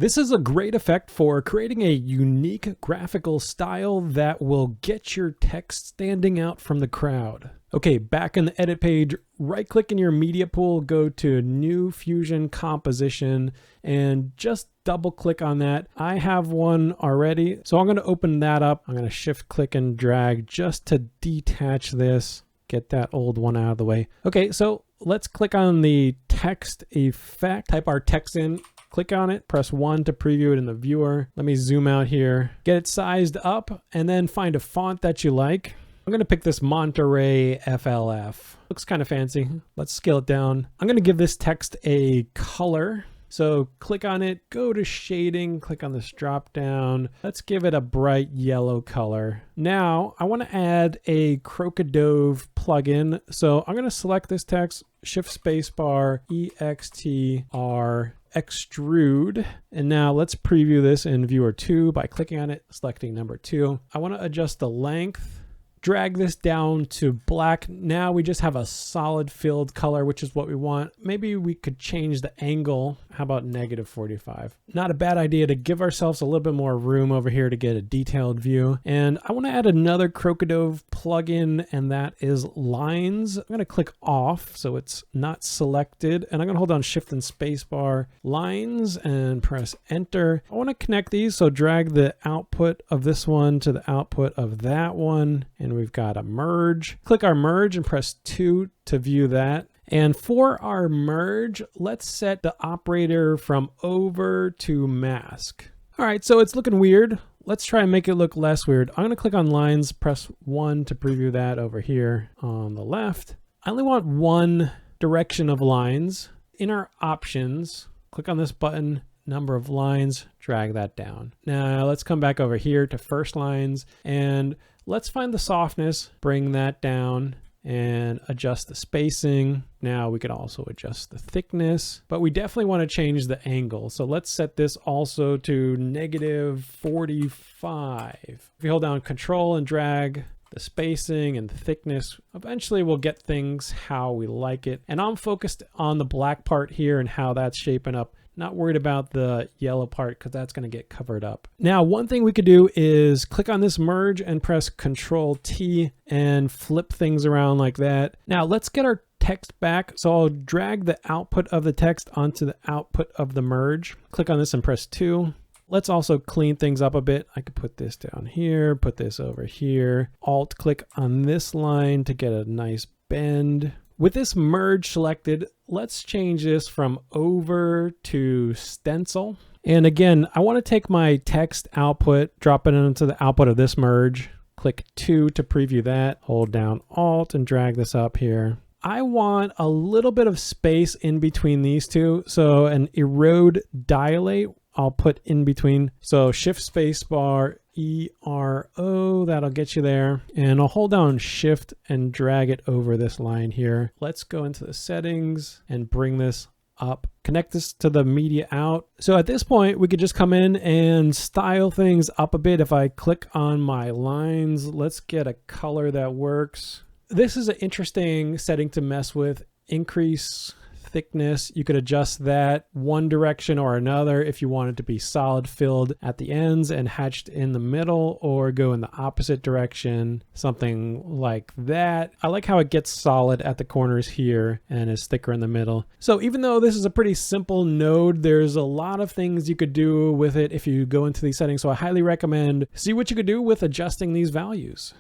This is a great effect for creating a unique graphical style that will get your text standing out from the crowd. Okay, back in the edit page, right-click in your media pool, go to New Fusion Composition, and just double-click on that. I have one already, so I'm going to open that up. I'm going to shift-click and drag just to detach this, get that old one out of the way. Okay, so let's click on the text effect, type our text in. Click on it, press 1 to preview it in the viewer. Let me zoom out here, get it sized up, and then find a font that you like. I'm gonna pick this Monterey FLF. Looks kind of fancy. Let's scale it down. I'm gonna give this text a color. So click on it, go to shading, click on this drop down. Let's give it a bright yellow color. Now I wanna add a Krokodove plugin. So I'm gonna select this text, shift spacebar, EXTR, extrude. And now let's preview this in viewer 2 by clicking on it, selecting number 2. I wanna adjust the length. Drag this down to black. Now we just have a solid filled color, which is what we want. Maybe we could change the angle. How about -45? Not a bad idea to give ourselves a little bit more room over here to get a detailed view. And I want to add another Krokodove plugin, and that is lines. I'm going to click off so it's not selected, and I'm going to hold down Shift and Spacebar, lines, and press Enter. I want to connect these, so drag the output of this one to the output of that one. And we've got a merge. Click our merge and press 2 to view that. And for our merge, let's set the operator from over to mask. All right, so it's looking weird. Let's try and make it look less weird. I'm gonna click on lines, press 1 to preview that over here on the left. I only want one direction of lines. In our options, click on this button, number of lines, drag that down. Now let's come back over here to first lines and let's find the softness, bring that down and adjust the spacing. Now we could also adjust the thickness, but we definitely want to change the angle. So let's set this also to -45. If you hold down Control and drag the spacing and the thickness, eventually we'll get things how we like it. And I'm focused on the black part here and how that's shaping up. Not worried about the yellow part because that's going to get covered up. Now, one thing we could do is click on this merge and press Control T and flip things around like that. Now let's get our text back. So I'll drag the output of the text onto the output of the merge. Click on this and press 2. Let's also clean things up a bit. I could put this down here, put this over here. Alt click on this line to get a nice bend. With this merge selected, let's change this from over to stencil. And again, I want to take my text output, drop it into the output of this merge. Click 2 to preview that. Hold down Alt and drag this up here. I want a little bit of space in between these two. So an erode dilate, I'll put in between. So Shift Spacebar, ERO, that'll get you there. And I'll hold down Shift and drag it over this line here. Let's go into the settings and bring this up. Connect this to the media out. So at this point, we could just come in and style things up a bit. If I click on my lines, let's get a color that works. This is an interesting setting to mess with. Increase thickness. You could adjust that one direction or another if you want it to be solid filled at the ends and hatched in the middle, or go in the opposite direction, something like that. I like how it gets solid at the corners here and is thicker in the middle. So even though this is a pretty simple node, there's a lot of things you could do with it if you go into these settings. So I highly recommend see what you could do with adjusting these values.